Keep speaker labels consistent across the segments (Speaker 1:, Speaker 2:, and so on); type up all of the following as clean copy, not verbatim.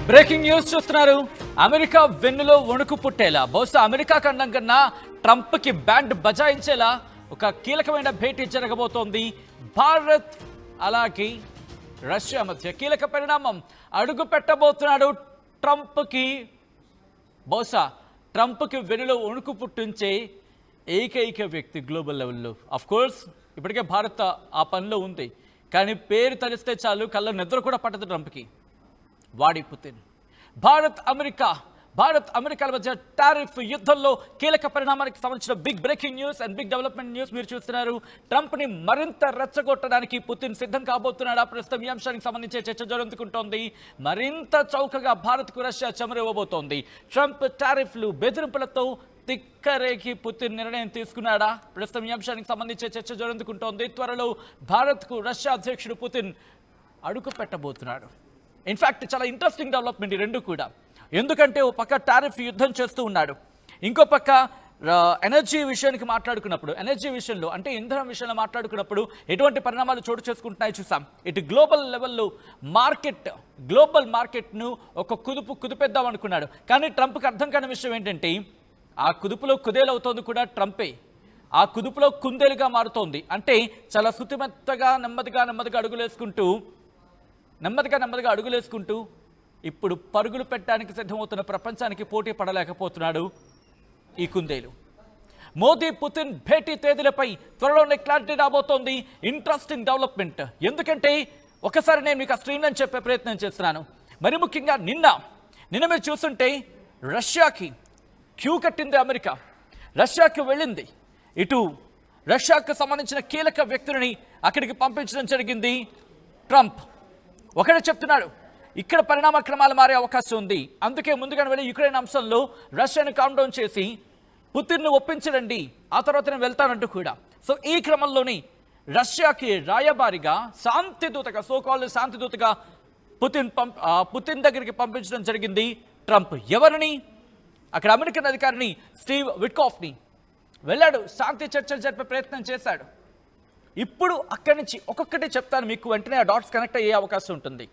Speaker 1: Breaking news చూస్తున్నారు. America వెన్నులో వణుకు పుట్టేలా, బహుశా అమెరికా ఖండం కన్నా ట్రంప్ కి బ్యాండ్ బజాయించేలా ఒక కీలకమైన భేటీ జరగబోతోంది. భారత్ అలాగే రష్యా మధ్య కీలక పరిణామం అడుగు పెట్టబోతున్నాడు ట్రంప్ కి. బహుశా ట్రంప్ కి వెన్నులో వణుకు పుట్టించే ఏకైక వ్యక్తి గ్లోబల్ లెవెల్లో. ఆఫ్ కోర్స్ ఇప్పటికే భారత్ ఆ పనిలో ఉంది, కానీ పేరు తలిస్తే చాలు కళ్ళ నిద్ర కూడా పట్టదు ట్రంప్కి. వాడి పుతిన్. భారత్ అమెరికాల మధ్య టారిఫ్ యుద్ధంలో కీలక పరిణామానికి సంబంధించిన big breaking news and big development news మీరు చూస్తున్నారు. ట్రంప్ని మరింత రెచ్చగొట్టడానికి పుతిన్ సిద్ధం కాబోతున్నాడా? ప్రస్తుతం ఈ అంశానికి సంబంధించి చర్చ జరుగుతుంటోంది. మరింత చౌకగా భారత్కు రష్యా చెమరివ్వబోతోంది. ట్రంప్ టారిఫ్లు బెదిరింపులతో తిక్కరేకి పుతిన్ నిర్ణయం తీసుకున్నాడా? ప్రస్తుతం ఈ అంశానికి సంబంధించి చర్చ జరుగుతుంటోంది. త్వరలో భారత్కు రష్యా అధ్యక్షుడు పుతిన్ అడుగు పెట్టబోతున్నాడు. ఇన్ఫ్యాక్ట్ చాలా ఇంట్రెస్టింగ్ డెవలప్మెంట్ ఈ రెండు కూడా. ఎందుకంటే ఓ పక్క టారిఫ్ యుద్ధం చేస్తూ ఉన్నాడు, ఇంకో పక్క ఎనర్జీ విషయానికి మాట్లాడుకున్నప్పుడు, ఎనర్జీ విషయంలో అంటే ఇంధనం విషయంలో మాట్లాడుకున్నప్పుడు ఎటువంటి పరిణామాలు చోటు చేసుకుంటున్నాయో చూసాం. ఇటు గ్లోబల్ లెవెల్లో గ్లోబల్ మార్కెట్ను ఒక కుదిపేద్దాం అనుకున్నాడు. కానీ ట్రంప్కి అర్థం కాని విషయం ఏంటంటే ఆ కుదుపులో కుదేలవుతోంది కూడా ట్రంపే. ఆ కుదుపులో కుందేలుగా మారుతోంది. అంటే చాలా శుతిమెత్తగా నెమ్మదిగా అడుగులేసుకుంటూ ఇప్పుడు పరుగులు పెట్టడానికి సిద్ధమవుతున్న ప్రపంచానికి పోటీ పడలేకపోతున్నాడు ఈ కుందేలు. మోదీ పుతిన్ భేటీ తేదీలపై త్వరలోనే క్లారిటీ రాబోతోంది. Interesting development. ఎందుకంటే ఒకసారి నేను మీకు ఆ స్క్రీన్లను చెప్పే ప్రయత్నం చేస్తున్నాను. మరి ముఖ్యంగా నిన్న మీరు చూస్తుంటే రష్యాకి క్యూ కట్టింది అమెరికా. రష్యాకి వెళ్ళింది. ఇటు రష్యాకు సంబంధించిన కీలక వ్యక్తులని అక్కడికి పంపించడం జరిగింది ట్రంప్. ఒకడే చెప్తున్నాడు, ఇక్కడ పరిణామ క్రమాలు మారే అవకాశం ఉంది, అందుకే ముందుగానే వెళ్ళి యుక్రెయిన్ అంశంలో రష్యాను కామ్ డౌన్ చేసి పుతిన్ను ఒప్పించడండి, ఆ తర్వాత నేను వెళ్తానంటూ కూడా. సో ఈ క్రమంలోని రష్యాకి రాయబారిగా శాంతిదూతగా పుతిన్ దగ్గరికి పంపించడం జరిగింది ట్రంప్. ఎవరిని? అక్కడ అమెరికన్ అధికారిని స్టీవ్ విట్కాఫ్ని వెళ్ళాడు, శాంతి చర్చలు జరిపే ప్రయత్నం చేశాడు. ఇప్పుడు అక్కడి నుంచి ఒక్కొక్కటి చెప్తాను మీకు, వెంటనే ఆ డాట్స్ కనెక్ట్ అయ్యే అవకాశం ఉంటుంది.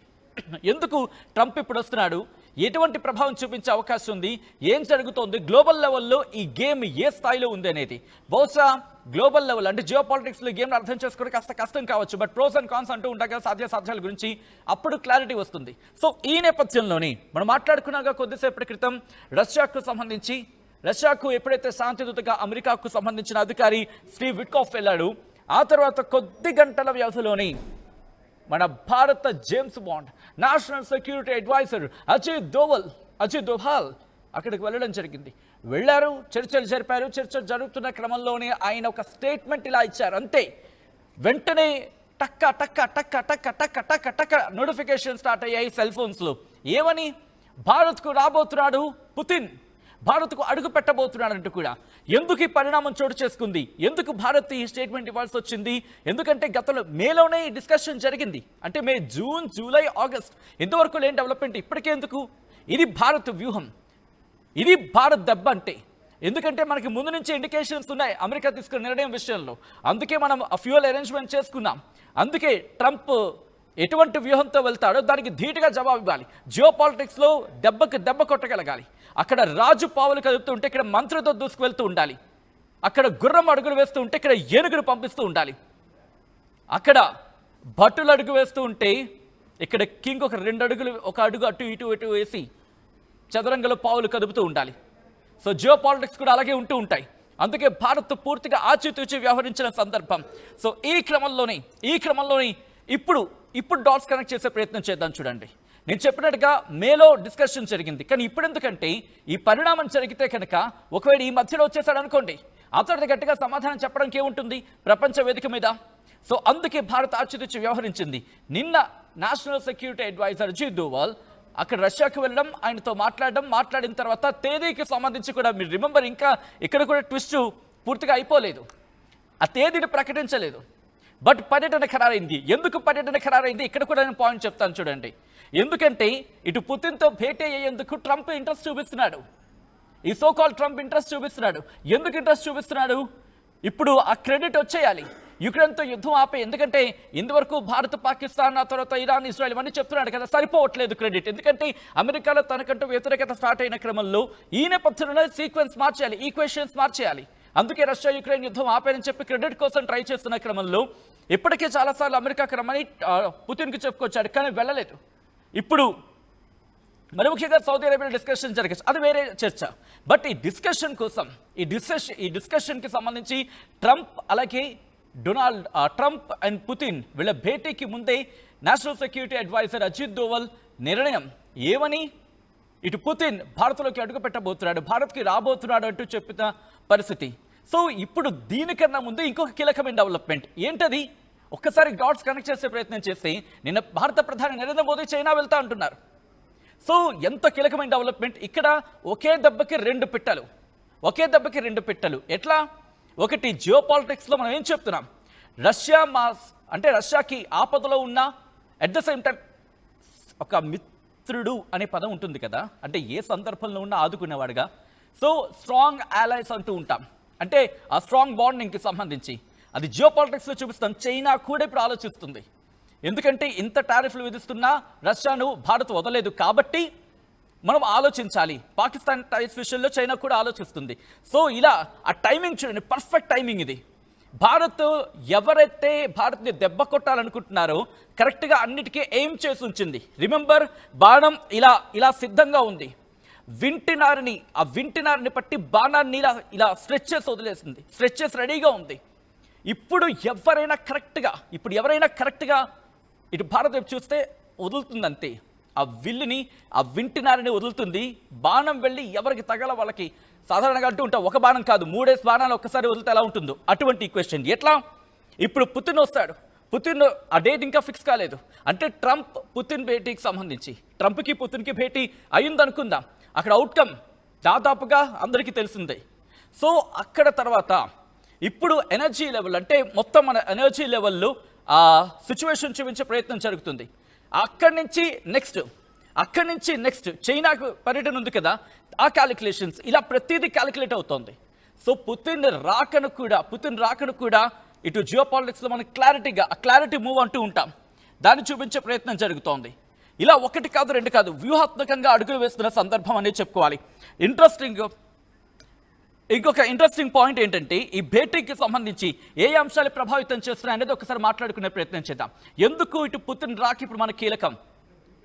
Speaker 1: ఎందుకు ట్రంప్ ఇప్పుడు వస్తున్నాడు, ఎటువంటి ప్రభావం చూపించే అవకాశం ఉంది, ఏం జరుగుతోంది, గ్లోబల్ లెవెల్లో ఈ గేమ్ ఏ స్థాయిలో ఉంది అనేది. బహుశా గ్లోబల్ లెవెల్ అంటే జియో పాలిటిక్స్లో గేమ్ని అర్థం చేసుకోవడం కాస్త కష్టం కావచ్చు, బట్ ప్రోస్ అండ్ కాన్స్ అంటూ ఉంటాయి కదా సాధ్యాసాధ్యాల గురించి, అప్పుడు క్లారిటీ వస్తుంది. సో ఈ నేపథ్యంలోని మనం మాట్లాడుకున్నాక కొద్దిసేపటి క్రితం రష్యాకు ఎప్పుడైతే శాంతిదూతగా అమెరికాకు సంబంధించిన అధికారి స్టీవ్ విట్కాఫ్ వెళ్ళాడు, ఆ తర్వాత కొద్ది గంటల వ్యవధిలోని మన భారత James Bond national security adviser Ajit Doval అక్కడికి వెళ్ళడం జరిగింది. వెళ్ళారు, చర్చలు జరిపారు. చర్చలు జరుగుతున్న క్రమంలోనే ఆయన ఒక స్టేట్మెంట్ ఇలా ఇచ్చారు. అంతే, వెంటనే టక్క టక్క టక్క టక్క టక్క టక్క టక్క నోటిఫికేషన్ స్టార్ట్ అయ్యాయి సెల్ ఫోన్స్లో. ఏమని? భారత్కు రాబోతున్నాడు పుతిన్, భారత్కు అడుగు పెట్టబోతున్నాడు అంటూ కూడా. ఎందుకు ఈ పరిణామం చోటు చేసుకుంది, ఎందుకు భారత్ ఈ స్టేట్మెంట్ ఇవ్వాల్సి వచ్చింది? ఎందుకంటే గతంలో మేలోనే ఈ డిస్కషన్ జరిగింది. అంటే మే, జూన్, జూలై, ఆగస్ట్ ఇంతవరకు లేని డెవలప్మెంట్ ఇప్పటికే ఎందుకు? ఇది భారత్ వ్యూహం, ఇది భారత్ దెబ్బ అంటే. ఎందుకంటే మనకి ముందు నుంచి ఇండికేషన్స్ ఉన్నాయి అమెరికా తీసుకున్న నిర్ణయం విషయంలో. అందుకే మనం ఆ ఫ్యూయల్ అరేంజ్మెంట్ చేసుకున్నాం. అందుకే ట్రంప్ ఎటువంటి వ్యూహంతో వెళ్తాడో దానికి ధీటుగా జవాబు ఇవ్వాలి. జియో పాలిటిక్స్లో దెబ్బకు దెబ్బ కొట్టగలగాలి. అక్కడ రాజు పావులు కదుపుతూ ఉంటే ఇక్కడ మంత్రితో దూసుకువెళ్తూ ఉండాలి. అక్కడ గుర్రం అడుగులు వేస్తూ ఉంటే ఇక్కడ ఏనుగులు పంపిస్తూ ఉండాలి. అక్కడ భటులు అడుగు వేస్తూ ఉంటే ఇక్కడ కింగ్ ఒక అడుగు అటు ఇటు వేసి చదరంగంలో పావులు కదుపుతూ ఉండాలి. సో జియో పాలిటిక్స్ కూడా అలాగే ఉంటూ ఉంటాయి. అందుకే భారత్ పూర్తిగా ఆచితూచి వ్యవహరించిన సందర్భం. సో ఈ క్రమంలోని ఇప్పుడు డాట్స్ కనెక్ట్ చేసే ప్రయత్నం చేద్దాం. చూడండి, నేను చెప్పినట్టుగా మేలో డిస్కషన్ జరిగింది, కానీ ఇప్పుడు ఎందుకంటే ఈ పరిణామం జరిగితే కనుక ఒకవేళ ఈ మధ్యలో వచ్చేసాడు అనుకోండి, అతడి గట్టిగా సమాధానం చెప్పడానికి ఏముంటుంది ప్రపంచ వేదిక మీద. సో అందుకే భారత్ ఆచితూచి వ్యవహరించింది. నిన్న national security adviser Ajit Doval అక్కడ రష్యాకు వెళ్ళడం, ఆయనతో మాట్లాడిన తర్వాత తేదీకి సంబంధించి కూడా మీరు రిమెంబర్, ఇంకా ఇక్కడ కూడా ట్విస్ట్ పూర్తిగా అయిపోలేదు, ఆ తేదీని ప్రకటించలేదు. బట్ పర్యటన ఖరారైంది. ఎందుకు పర్యటన ఖరారైంది ఇక్కడ కూడా నేను పాయింట్ చెప్తాను చూడండి. ఎందుకంటే ఇటు పుతిన్తో భేటీ అయ్యేందుకు ట్రంప్ ఇంట్రెస్ట్ చూపిస్తున్నాడు. ఈ సోకాల్ ట్రంప్ ఇంట్రెస్ట్ చూపిస్తున్నాడు. ఎందుకు ఇంట్రెస్ట్ చూపిస్తున్నాడు? ఇప్పుడు ఆ క్రెడిట్ వచ్చేయాలి. యుక్రెయిన్తో యుద్ధం ఆపే, ఎందుకంటే ఇంతవరకు భారత్, పాకిస్తాన్, ఆ తర్వాత ఇరాన్, ఇజ్రాయెల్ ఇవన్నీ చెప్తున్నాడు కదా, సరిపోవట్లేదు క్రెడిట్. ఎందుకంటే అమెరికాలో తనకంటూ వ్యతిరేకత స్టార్ట్ అయిన క్రమంలో ఈ నేపథ్యంలో సీక్వెన్స్ మార్చేయాలి, ఈక్వేషన్స్ మార్చేయాలి. అందుకే రష్యా యుక్రెయిన్ యుద్ధం ఆపేనని చెప్పి క్రెడిట్ కోసం ట్రై చేస్తున్న క్రమంలో ఇప్పటికే చాలాసార్లు అమెరికాకి రమ్మని పుతిన్కి చెప్పుకొచ్చాడు, కానీ వెళ్ళలేదు. ఇప్పుడు మరి ముఖ్యంగా సౌదీ అరేబియా డిస్కషన్ జరగచ్చు, అది వేరే చర్చ. బట్ ఈ డిస్కషన్ కోసం ఈ డిస్కషన్కి సంబంధించి ట్రంప్ అలాగే ట్రంప్ అండ్ పుతిన్ వీళ్ళ భేటీకి ముందే national security adviser Ajit Doval నిర్ణయం ఏమని, ఇటు పుతిన్ భారత్లోకి అడుగు పెట్టబోతున్నాడు, భారత్కి రాబోతున్నాడు అంటూ చెప్పిన పరిస్థితి. సో ఇప్పుడు దీనికన్నా ముందు ఇంకొక కీలకమైన డెవలప్మెంట్ ఏంటది, ఒక్కసారి డాట్స్ కనెక్ట్ చేసే ప్రయత్నం చేస్తే నిన్న భారత ప్రధాని నరేంద్ర మోదీ చైనా వెళ్తా అంటున్నారు. సో ఎంత కీలకమైన డెవలప్మెంట్. ఇక్కడ ఒకే దెబ్బకి రెండు పిట్టలు. ఎట్లా? ఒకటి, జియో పాలిటిక్స్లో మనం ఏం చెప్తున్నాం, రష్యాకి ఆపదలో ఉన్న అట్ ద సేమ్ టైం ఒక మిత్రుడు అనే పదం ఉంటుంది కదా, అంటే ఏ సందర్భంలో ఉన్నా ఆదుకునేవాడుగా. సో స్ట్రాంగ్ allies అంటూ ఉంటాం, అంటే ఆ స్ట్రాంగ్ బాండింగ్కి సంబంధించి అది జియో పాలిటిక్స్లో చూపిస్తాం. చైనా కూడా ఇప్పుడు ఆలోచిస్తుంది, ఎందుకంటే ఇంత టారిఫ్లు విధిస్తున్నా రష్యాను భారత్ వదలేదు కాబట్టి మనం ఆలోచించాలి. పాకిస్తాన్ టారిఫ్ విషయంలో చైనా కూడా ఆలోచిస్తుంది. సో ఇలా ఆ టైమింగ్ చూడండి, పర్ఫెక్ట్ టైమింగ్ ఇది. భారత్ ఎవరైతే భారత్ని దెబ్బ కొట్టాలనుకుంటున్నారో కరెక్ట్గా అన్నిటికీ ఎయిమ్ చేసి ఉంచింది. రిమెంబర్, బాణం ఇలా సిద్ధంగా ఉంది. వింటినారిని పట్టి బాణాన్ని ఇలా స్ట్రెచ్ చేసి వదిలేసింది, స్ట్రెచ్ చేసి రెడీగా ఉంది. ఇప్పుడు ఎవరైనా కరెక్ట్గా ఇటు భారత్ వైపు చూస్తే వదులుతుంది అంతే, ఆ వింటినారిని వదులుతుంది. బాణం వెళ్ళి ఎవరికి తగల వాళ్ళకి సాధారణంగా అంటూ ఉంటాం, ఒక బాణం కాదు 3 బాణాలు ఒక్కసారి వదిలితే ఎలా ఉంటుందో అటువంటి ఈక్వేషన్. ఎట్లా? ఇప్పుడు పుతిన్ వస్తాడు, పుతిన్ ఆ డేట్ ఇంకా ఫిక్స్ కాలేదు, అంటే ట్రంప్ పుతిన్ భేటీకి సంబంధించి ట్రంప్కి పుతిన్కి భేటీ అయిందనుకుందాం. అక్కడ అవుట్కమ్ దాదాపుగా అందరికీ తెలిసిందే. సో అక్కడ తర్వాత ఇప్పుడు ఎనర్జీ లెవెల్, అంటే మొత్తం మన ఎనర్జీ లెవెల్లో ఆ సిచ్యువేషన్ చూపించే ప్రయత్నం జరుగుతుంది. అక్కడి నుంచి నెక్స్ట్ చైనాకు పర్యటన ఉంది కదా, ఆ క్యాలిక్యులేషన్స్ ఇలా ప్రతిదీ క్యాలిక్యులేట్ అవుతుంది. సో పుతిన్ రాకను కూడా ఇటు జియో పాలిటిక్స్లో మనం క్లారిటీ మూవ్ అంటూ ఉంటాం, దాన్ని చూపించే ప్రయత్నం జరుగుతోంది. ఇలా ఒకటి కాదు రెండు కాదు, వ్యూహాత్మకంగా అడుగులు వేస్తున్న సందర్భం అనేది చెప్పుకోవాలి. ఇంకొక ఇంట్రెస్టింగ్ పాయింట్ ఏంటంటే, ఈ భేటీకి సంబంధించి ఏ అంశాలు ప్రభావితం చేస్తున్నాయి అనేది ఒకసారి మాట్లాడుకునే ప్రయత్నం చేద్దాం. ఎందుకు ఇటు పుతిన్ రాకి ఇప్పుడు మన కీలకం?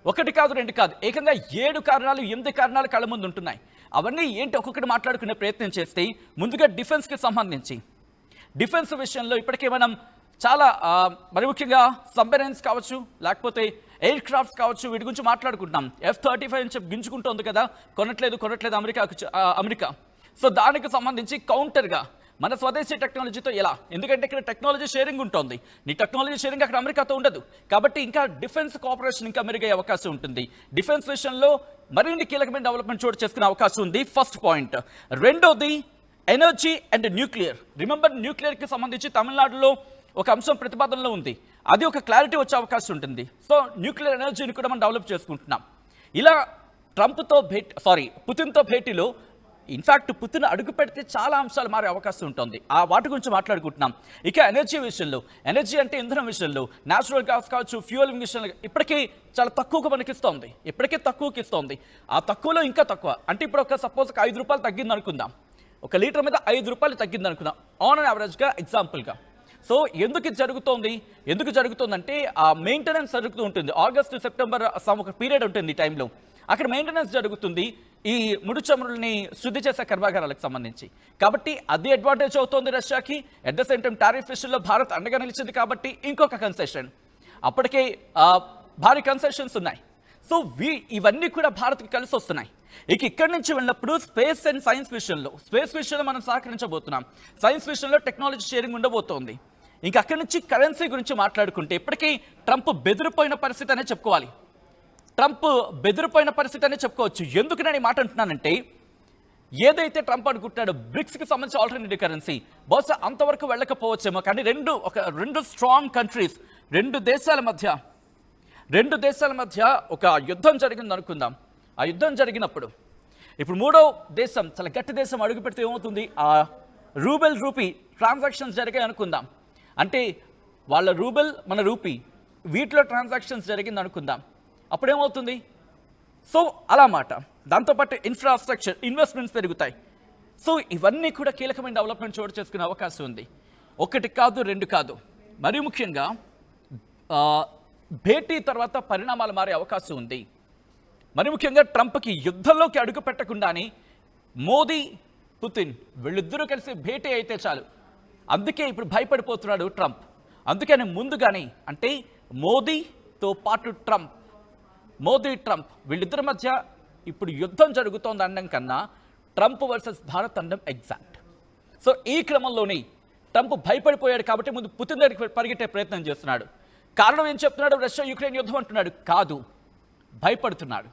Speaker 1: ఒకటి కాదు రెండు కాదు, ఏకంగా 7 కారణాలు 8 కారణాలు కళ్ళ ముందు ఉంటున్నాయి. అవన్నీ ఏంటి ఒక్కొక్కటి మాట్లాడుకునే ప్రయత్నం చేస్తే, ముందుగా డిఫెన్స్కి సంబంధించి డిఫెన్స్ విషయంలో ఇప్పటికే మనం చాలా మరి ముఖ్యంగా సబ్మెరైన్స్ కావచ్చు, లేకపోతే ఎయిర్ క్రాఫ్ట్స్ కావచ్చు, వీటి గురించి మాట్లాడుకుంటున్నాం. F-35 అని చెప్పి గింజుకుంటోంది కదా, కొనట్లేదు అమెరికా. సో దానికి సంబంధించి కౌంటర్గా మన స్వదేశీ టెక్నాలజీతో ఎలా, ఎందుకంటే ఇక్కడ టెక్నాలజీ షేరింగ్ ఉంటుంది, నీ టెక్నాలజీ షేరింగ్ అక్కడ అమెరికాతో ఉండదు కాబట్టి ఇంకా డిఫెన్స్ కోఆపరేషన్ ఇంకా మెరుగయ్యే అవకాశం ఉంటుంది. డిఫెన్స్ విషయంలో మరిన్ని కీలకమైన డెవలప్మెంట్ చోటు చేసుకునే అవకాశం ఉంది. First point. రెండోది ఎనర్జీ అండ్ న్యూక్లియర్. రిమెంబర్, న్యూక్లియర్కి సంబంధించి తమిళనాడులో ఒక అంశం ప్రతిపాదనలో ఉంది, అది ఒక క్లారిటీ వచ్చే అవకాశం ఉంటుంది. సో న్యూక్లియర్ ఎనర్జీని కూడా మనం డెవలప్ చేసుకుంటున్నాం. ఇలా పుతిన్తో భేటీలో ఇన్ఫ్యాక్ట్ పుతిన్ అడుగు పెడితే చాలా అంశాలు మారే అవకాశం ఉంటుంది, ఆ వాటి గురించి మాట్లాడుకుంటున్నాం. ఇక ఎనర్జీ అంటే ఇంధనం విషయంలో న్యాచురల్ గ్యాస్ కావచ్చు, ఫ్యూయలింగ్ విషయంలో ఇప్పటికీ చాలా తక్కువకు మనకిస్తోంది, తక్కువకి ఇస్తోంది. ఆ తక్కువలో ఇంకా తక్కువ అంటే ఇప్పుడు ఒక సపోజ్ ఒక 5 రూపాయలు తగ్గింది అనుకుందాం, 1 లీటర్ మీద 5 రూపాయలు తగ్గింది అనుకుందాం ఆన్ అండ్ యావరేజ్గా ఎగ్జాంపుల్గా. సో ఎందుకు ఇది జరుగుతుందంటే ఆ మెయింటెనెన్స్ జరుగుతూ ఉంటుంది. ఆగస్టు సెప్టెంబర్ ఒక పీరియడ్ ఉంటుంది ఈ టైంలో, అక్కడ మెయింటెనెన్స్ జరుగుతుంది ఈ ముడి చమురుల్ని శుద్ధి చేసే కర్మాగారాలకు సంబంధించి. కాబట్టి అది అడ్వాంటేజ్ అవుతుంది రష్యాకి. At the same time tariff విషయంలో భారత్ అండగా నిలిచింది కాబట్టి ఇంకొక కన్సెషన్, అప్పటికే భారీ కన్సెషన్స్ ఉన్నాయి. సో ఇవన్నీ కూడా భారత్కి కలిసి వస్తున్నాయి. ఇక్కడి నుంచి వెళ్ళినప్పుడు స్పేస్ అండ్ సైన్స్ విషయంలో మనం సహకరించబోతున్నాం. సైన్స్ విషయంలో టెక్నాలజీ షేరింగ్ ఉండబోతోంది. ఇంకా అక్కడి నుంచి కరెన్సీ గురించి మాట్లాడుకుంటే ఇప్పటికీ ట్రంప్ బెదిరిపోయిన పరిస్థితి అనే చెప్పుకోవాలి. చెప్పుకోవచ్చు. ఎందుకు నేను ఈ మాట అంటున్నానంటే, ఏదైతే ట్రంప్ అనుకుంటున్నాడో బ్రిక్స్కి సంబంధించి ఆల్టర్నేటివ్ కరెన్సీ బహుశా అంతవరకు వెళ్ళకపోవచ్చేమో, కానీ రెండు స్ట్రాంగ్ కంట్రీస్, రెండు దేశాల మధ్య ఒక యుద్ధం జరిగింది అనుకుందాం. ఆ యుద్ధం జరిగినప్పుడు ఇప్పుడు మూడో దేశం, చాలా గట్టి దేశం అడుగు పెడితే ఏమవుతుంది, ఆ రూపీ ట్రాన్సాక్షన్స్ జరిగాయి అనుకుందాం. అంటే వాళ్ళ రూబెల్ మన రూపీ వీటిలో ట్రాన్సాక్షన్స్ జరిగింది అనుకుందాం, అప్పుడేమవుతుంది? సో అలా మాట. దాంతోపాటు ఇన్ఫ్రాస్ట్రక్చర్ ఇన్వెస్ట్మెంట్స్ పెరుగుతాయి. సో ఇవన్నీ కూడా కీలకమైన డెవలప్మెంట్ చోటు చేసుకునే అవకాశం ఉంది. ఒకటి కాదు, రెండు కాదు. మరీ ముఖ్యంగా భేటీ తర్వాత పరిణామాలు మారే అవకాశం ఉంది. మరి ముఖ్యంగా ట్రంప్కి యుద్ధంలోకి అడుగు పెట్టకుండానే మోదీ పుతిన్ వీళ్ళిద్దరూ కలిసి భేటీ అయితే చాలు. అందుకే ఇప్పుడు భయపడిపోతున్నాడు ట్రంప్. అందుకని ముందుగానే అంటే మోదీతో పాటు మోదీ ట్రంప్ వీళ్ళిద్దరి మధ్య ఇప్పుడు యుద్ధం జరుగుతోంది అనడం కన్నా ట్రంప్ వర్సెస్ భారత్ అనడం ఎగ్జాక్ట్. సో ఈ క్రమంలోనే ట్రంప్ భయపడిపోయాడు కాబట్టి ముందు పుతిన్ దగ్గరికి పరిగెట్టే ప్రయత్నం చేస్తున్నాడు. కారణం ఏం చెప్తున్నాడు? రష్యా యుక్రెయిన్ యుద్ధం అంటున్నాడు. కాదు, భయపడుతున్నాడు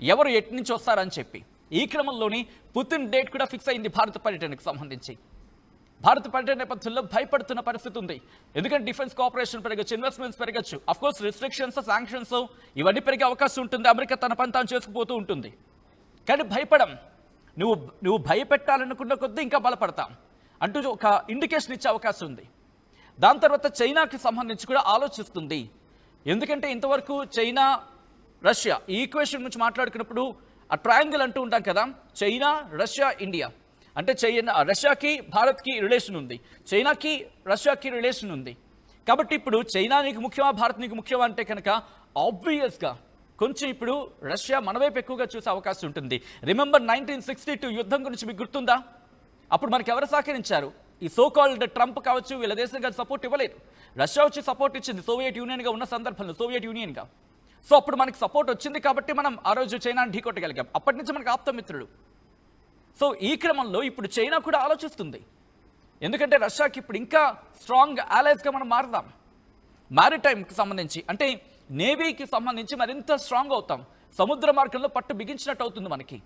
Speaker 1: ఎవరు ఎటు నుంచి వస్తారని చెప్పి. ఈ క్రమంలోనే పుతిన్ డేట్ కూడా ఫిక్స్ అయింది భారత పర్యటనకు సంబంధించి. భారత పర్యటన నేపథ్యంలో భయపడుతున్న పరిస్థితి ఉంది. ఎందుకంటే డిఫెన్స్ కోఆపరేషన్ పెరగచ్చు, ఇన్వెస్ట్మెంట్స్ పెరగచ్చు, అఫ్కోర్స్ రిస్ట్రిక్షన్స్, శాంక్షన్స్ ఇవన్నీ పెరిగే అవకాశం ఉంటుంది. అమెరికా తన పని తాను చేసుకుపోతూ ఉంటుంది. కానీ భయపడం, నువ్వు భయపెట్టాలనుకున్న కొద్దీ ఇంకా బలపడతాం అంటూ ఒక ఇండికేషన్ ఇచ్చే అవకాశం ఉంది. దాని తర్వాత చైనాకి సంబంధించి కూడా ఆలోచిస్తుంది. ఎందుకంటే ఇంతవరకు చైనా రష్యా ఈ ఈక్వేషన్ గురించి మాట్లాడుకున్నప్పుడు ఆ ట్రయాంగిల్ అంటూ ఉంటాం కదా, చైనా రష్యా ఇండియా. అంటే రష్యాకి భారత్కి రిలేషన్ ఉంది, చైనాకి రష్యాకి రిలేషన్ ఉంది. కాబట్టి ఇప్పుడు చైనా నీకు ముఖ్యమా, భారత్ నీకు ముఖ్యమా అంటే కనుక ఆబ్వియస్గా కొంచెం ఇప్పుడు రష్యా మన వైపు ఎక్కువగా చూసే అవకాశం ఉంటుంది. రిమెంబర్ 1962 యుద్ధం గురించి మీకు గుర్తుందా? అప్పుడు మనకి ఎవరు సహకరించారు? ఈ సో కాల్డ్ ట్రంప్ కావచ్చు, వీళ్ళ దేశం గారు సపోర్ట్ ఇవ్వలేదు. రష్యా వచ్చి సపోర్ట్ ఇచ్చింది సోవియట్ యూనియన్గా ఉన్న సందర్భంలో, సోవియట్ యూనియన్గా. సో అప్పుడు మనకి సపోర్ట్ వచ్చింది కాబట్టి మనం ఆ రోజు చైనాని ఢీకొట్టగలిగాం. అప్పటి నుంచి మనకు ఆప్తమిత్రుడు. సో ఈ క్రమంలో ఇప్పుడు చైనా కూడా ఆలోచిస్తుంది. ఎందుకంటే రష్యాకి ఇప్పుడు ఇంకా స్ట్రాంగ్ allies గా మనం మారుదాం. మ్యారిటైమ్కి సంబంధించి అంటే నేవీకి సంబంధించి మరింత స్ట్రాంగ్ అవుతాం. సముద్ర మార్గంలో పట్టు బిగించినట్టు అవుతుంది మనకి.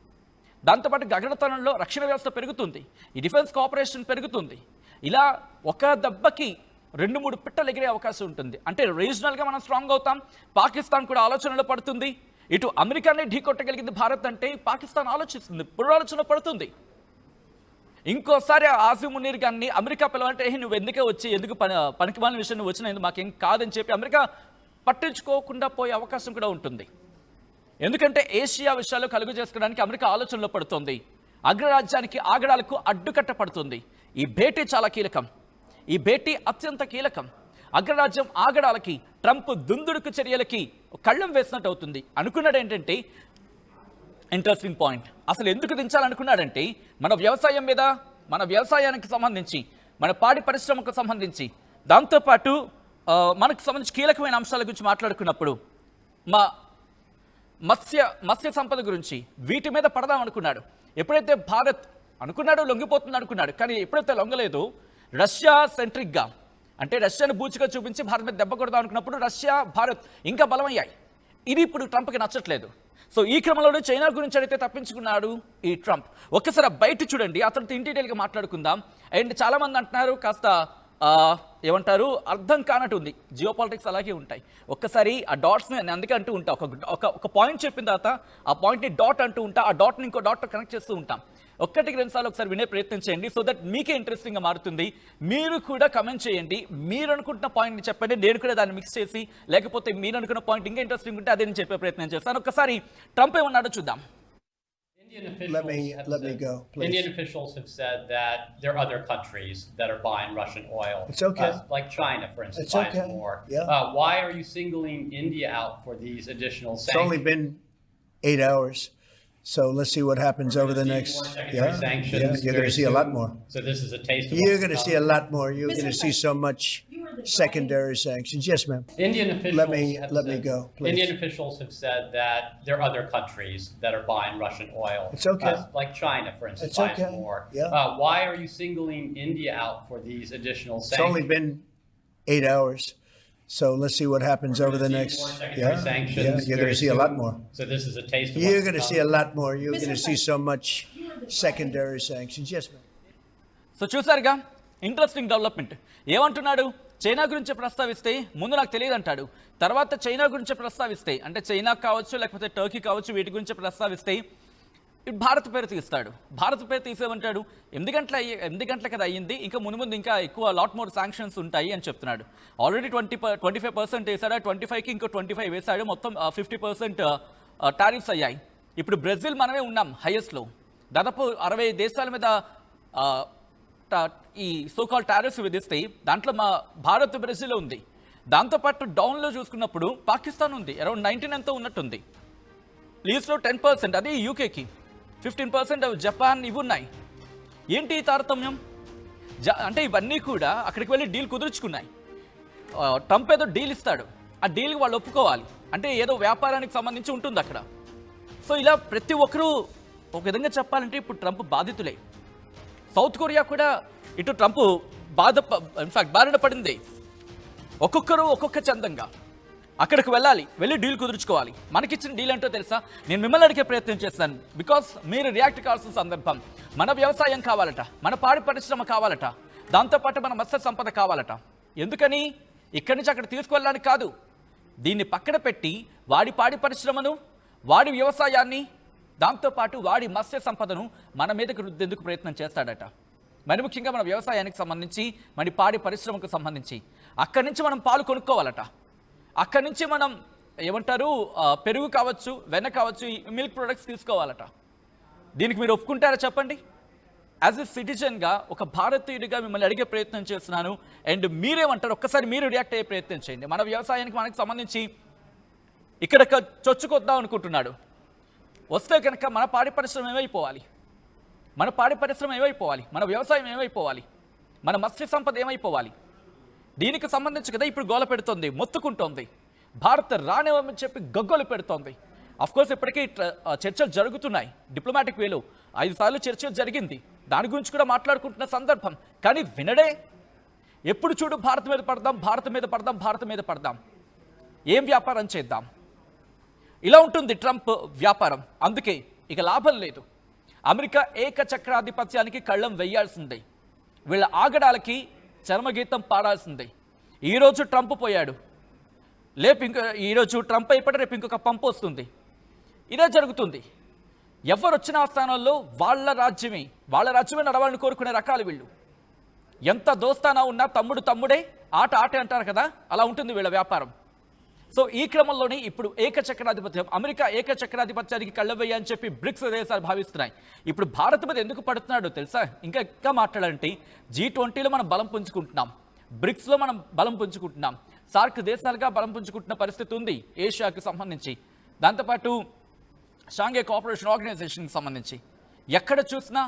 Speaker 1: దాంతోపాటు గగనతలంలో రక్షణ వ్యవస్థ పెరుగుతుంది, ఈ డిఫెన్స్ కోఆపరేషన్ పెరుగుతుంది. ఇలా ఒక దెబ్బకి 2-3 పిట్టలు ఎగిరే అవకాశం ఉంటుంది. అంటే రీజనల్గా మనం స్ట్రాంగ్ అవుతాం. పాకిస్తాన్ కూడా ఆలోచనలో పడుతుంది. ఇటు అమెరికానే ఢీకొట్టగలిగింది భారత్ అంటే పాకిస్తాన్ ఆలోచిస్తుంది, పునరాలోచన పడుతుంది. ఇంకోసారి ఆసిమ్ మునీర్ గారిని అమెరికా పిలవంటే నువ్వు ఎందుకే వచ్చి ఎందుకు పనికిమాలిన విషయం నువ్వు వచ్చిన మాకేం కాదని చెప్పి అమెరికా పట్టించుకోకుండా పోయే అవకాశం కూడా ఉంటుంది. ఎందుకంటే ఏషియా విషయాల్లో కలుగు చేసుకోవడానికి అమెరికా ఆలోచనలో పడుతుంది. అగ్రరాజ్యానికి ఆగడాలకు అడ్డుకట్ట పడుతుంది. ఈ భేటీ చాలా కీలకం, ఈ భేటీ అత్యంత కీలకం. అగ్రరాజ్యం ఆగడాలకి, ట్రంప్ దుందుడుకు చర్యలకి కళ్ళం వేసినట్టు అవుతుంది. అనుకున్నాడు ఏంటంటే ఇంట్రెస్టింగ్ పాయింట్, అసలు ఎందుకు దించాలనుకున్నాడంటే మన వ్యవసాయం మీద, మన వ్యవసాయానికి సంబంధించి, మన పాడి పరిశ్రమకు సంబంధించి, దాంతోపాటు మనకు సంబంధించి కీలకమైన అంశాల గురించి మాట్లాడుకున్నప్పుడు మా మత్స్య సంపద గురించి వీటి మీద పడదాం అనుకున్నాడు. ఎప్పుడైతే భారత్ అనుకున్నాడో లొంగిపోతుంది అనుకున్నాడు, కానీ ఎప్పుడైతే లొంగలేదు రష్యా సెంట్రిక్గా అంటే రష్యాను బూచిగా చూపించి భారత్ మీద దెబ్బ కొడదాం అనుకున్నప్పుడు రష్యా భారత్ ఇంకా బలమయ్యాయి. ఇది ఇప్పుడు ట్రంప్కి నచ్చట్లేదు. సో ఈ క్రమంలోనే చైనా గురించి అయితే తప్పించుకున్నాడు ఈ ట్రంప్. ఒక్కసారి బయట చూడండి, అతనితో ఇన్ డీటెయిల్గా మాట్లాడుకుందాం. అండ్ చాలామంది అంటున్నారు కాస్త ఏమంటారు అర్థం కానట్టు ఉంది, జియో పాలిటిక్స్ అలాగే ఉంటాయి. ఒక్కసారి ఆ డాట్స్ని నేను అందుకే అంటూ ఉంటా, ఒక పాయింట్ చెప్పిన తర్వాత ఆ పాయింట్ని డాట్ అంటూ ఉంటా, ఆ డాట్ని ఇంకో డాట్తో కనెక్ట్ చేస్తూ ఉంటాం. 1-2 సార్లు ఒకసారి వినే ప్రయత్నం చేయండి, సో దట్ మీకే ఇంట్రెస్టింగ్గా మారుతుంది. మీరు కూడా కమెంట్ చేయండి, మీరు అనుకుంటున్న పాయింట్ని చెప్పండి, నేను కూడా దాన్ని మిక్స్ చేసి, లేకపోతే మీరు అనుకున్న పాయింట్ ఇంకా ఇంట్రెస్టింగ్ ఉంటే అదే నేను చెప్పే ప్రయత్నం చేస్తాను. ఒక్కసారి ట్రంప్ ఏమన్నాడో చూద్దాం.
Speaker 2: Let me go, please.
Speaker 3: Indian officials have said that there are other countries that are buying Russian oil.
Speaker 2: It's okay.
Speaker 3: Like China, for instance,
Speaker 2: It's
Speaker 3: buying
Speaker 2: okay.
Speaker 3: more.
Speaker 2: Yeah.
Speaker 3: Why are you singling India out for these additional sanctions?
Speaker 2: It's only been 8 hours, so let's see what happens over the next.
Speaker 3: More secondary sanctions
Speaker 2: You're going to see a lot more.
Speaker 3: So this is a taste of
Speaker 2: You're
Speaker 3: what's
Speaker 2: going to
Speaker 3: to
Speaker 2: see a
Speaker 3: come.
Speaker 2: lot more. You're going to see so much secondary sanctions. Yes, ma'am.
Speaker 3: Indian officials
Speaker 2: Let me
Speaker 3: said,
Speaker 2: go, please.
Speaker 3: Indian officials have said that there are other countries that are buying Russian oil.
Speaker 2: It's okay.
Speaker 3: Like China, for instance,
Speaker 2: It's
Speaker 3: buying
Speaker 2: okay.
Speaker 3: more.
Speaker 2: Yeah.
Speaker 3: Why are you singling India out for these additional
Speaker 2: It's
Speaker 3: sanctions?
Speaker 2: only been 8 hours, so let's see what happens over the next.
Speaker 3: More secondary sanctions
Speaker 2: You're going to see a lot more.
Speaker 3: So this is a taste of
Speaker 2: You're
Speaker 3: what's
Speaker 2: going to
Speaker 3: to
Speaker 2: see
Speaker 3: come.
Speaker 2: a lot more. You're going to see so much secondary sanctions. Yes, ma'am.
Speaker 1: So చూసారుగా interesting development. ఏమంటున్నాడు? China గురించి ప్రస్తావిస్తే ముందు నాకు తెలియదు అంటాడు, తర్వాత China గురించి ప్రస్తావిస్తే అంటే చైనా కావచ్చు లేకపోతే టర్కీ కావచ్చు వీటి గురించి ప్రస్తావిస్తే ఇప్పుడు భారత్ పేరు తీస్తాడు. భారత్ పేరు తీసేమంటాడు 8 గంటల కదా అయ్యింది, ఇంకా ముందు ఇంకా ఎక్కువ లాట్ మోర్ శాంక్షన్స్ ఉంటాయి అని చెప్తున్నాడు. ఆల్రెడీ 25% వేసాడు, 25కి ఇంకో 25 వేశాడు, మొత్తం 50% టారిఫ్స్ అయ్యాయి. ఇప్పుడు బ్రెజిల్ మనమే ఉన్నాం హైయెస్ట్లో, దాదాపు 60 దేశాల మీద ఈ సోకాల్ టారిఫ్స్ విధిస్తే దాంట్లో మా భారత్ బ్రెజిల్ ఉంది. దాంతోపాటు డౌన్లో చూసుకున్నప్పుడు పాకిస్తాన్ ఉంది, అరౌండ్ 19 ఎంతో ఉన్నట్టుంది. లీస్ట్లో 10%, అది యూకేకి 15% జపాన్, ఇవి ఉన్నాయి. ఏంటి ఈ తారతమ్యం? అంటే ఇవన్నీ కూడా అక్కడికి వెళ్ళి డీల్ కుదుర్చుకున్నాయి. ట్రంప్ ఏదో డీల్ ఇస్తాడు, ఆ డీల్కి వాళ్ళు ఒప్పుకోవాలి, అంటే ఏదో వ్యాపారానికి సంబంధించి ఉంటుంది అక్కడ. సో ఇలా ప్రతి ఒక్కరూ ఒక విధంగా చెప్పాలంటే ఇప్పుడు ట్రంప్ బాధితులే. సౌత్ కొరియా కూడా ఇటు ట్రంప్ ఇన్ఫాక్ట్ బారిన పడింది. ఒక్కొక్కరు ఒక్కొక్క చందంగా అక్కడికి వెళ్ళి డీల్ కుదుర్చుకోవాలి. మనకిచ్చిన డీల్ ఏంటో తెలుసా? నేను మిమ్మల్ని అడిగే ప్రయత్నం చేస్తాను, బికాస్ మీరు రియాక్ట్ కావాల్సిన సందర్భం. మన వ్యవసాయం కావాలట, మన పాడి పరిశ్రమ కావాలట, దాంతోపాటు మన మత్స్య సంపద కావాలట. ఎందుకని? ఇక్కడి నుంచి అక్కడ తీసుకువెళ్ళడానికి కాదు, దీన్ని పక్కన పెట్టి వాడి పాడి పరిశ్రమను, వాడి వ్యవసాయాన్ని, దాంతోపాటు వాడి మత్స్య సంపదను మన మీదకి రుద్దేందుకు ప్రయత్నం చేస్తాడట. మరి ముఖ్యంగా మన వ్యవసాయానికి సంబంధించి, మన పాడి పరిశ్రమకు సంబంధించి అక్కడి నుంచి మనం పాలు కొనుక్కోవాలట. అక్కడి నుంచి మనం ఏమంటారు, పెరుగు కావచ్చు, వెన్న కావచ్చు, మిల్క్ ప్రొడక్ట్స్ తీసుకోవాలట. దీనికి మీరు ఒప్పుకుంటారా చెప్పండి? యాజ్ ఎ సిటిజన్గా, ఒక భారతీయుడిగా మిమ్మల్ని అడిగే ప్రయత్నం చేస్తున్నాను. అండ్ మీరేమంటారు? ఒక్కసారి మీరు రియాక్ట్ అయ్యే ప్రయత్నం చేయండి. మన వ్యవసాయానికి మనకు సంబంధించి ఇక్కడ చొచ్చుకొద్దాం అనుకుంటున్నాడు, వస్తే కనుక మన పాడి పరిశ్రమ ఏమైపోవాలి? మన పాడి పరిశ్రమ ఏమైపోవాలి? మన వ్యవసాయం ఏమైపోవాలి? మన మత్స్య సంపద ఏమైపోవాలి? దీనికి సంబంధించి కదా ఇప్పుడు గోల పెడుతోంది, మొత్తుకుంటోంది. భారత్ రానివ్వమని చెప్పి గగ్గోలు పెడుతోంది. అఫ్కోర్స్ ఇప్పటికీ చర్చలు జరుగుతున్నాయి, డిప్లొమాటిక్ వేలో 5 సార్లు చర్చ జరిగింది, దాని గురించి కూడా మాట్లాడుకుంటున్న సందర్భం. కానీ వినడే. ఎప్పుడు చూడు భారత్ మీద పడదాం, భారత్ మీద పడదాం, భారత్ మీద పడదాం, ఏం వ్యాపారం చేద్దాం, ఇలా ఉంటుంది ట్రంప్ వ్యాపారం. అందుకే ఇక లాభం లేదు. అమెరికా ఏకచక్రాధిపత్యానికి కళ్ళం వెయ్యాల్సిందే, వీళ్ళ ఆగడాలకి చర్మగీతం పాడాల్సిందే. ఈరోజు ట్రంప్ పోయాడు, ఈరోజు ట్రంప్ అయిపోయి రేపు ఇంకొక పంపు వస్తుంది. ఇదే జరుగుతుంది. ఎవరు వచ్చిన ఆ స్థానంలో వాళ్ళ రాజ్యమే నడవాలని కోరుకునే రకాలు వీళ్ళు. ఎంత దోస్తానా ఉన్నా తమ్ముడే ఆట అంటారు కదా, అలా ఉంటుంది వీళ్ళ వ్యాపారం. సో ఈ క్రమంలోనే ఇప్పుడు అమెరికా ఏకచక్రాధిపత్యానికి కళ్ళవయ్య అని చెప్పి బ్రిక్స్ దేశాలు భావిస్తున్నాయి. ఇప్పుడు భారత్ మీద ఎందుకు పడుతున్నాడో తెలుసా? ఇంకా మాట్లాడాలంటే G20లో మనం బలం పుంజుకుంటున్నాం, బ్రిక్స్లో మనం బలం పుంజుకుంటున్నాం, సార్క్ దేశాలుగా బలం పుంజుకుంటున్న పరిస్థితి ఉంది ఏషియాకి సంబంధించి, దాంతోపాటు షాంఘై కోఆపరేషన్ ఆర్గనైజేషన్కి సంబంధించి. ఎక్కడ చూసినా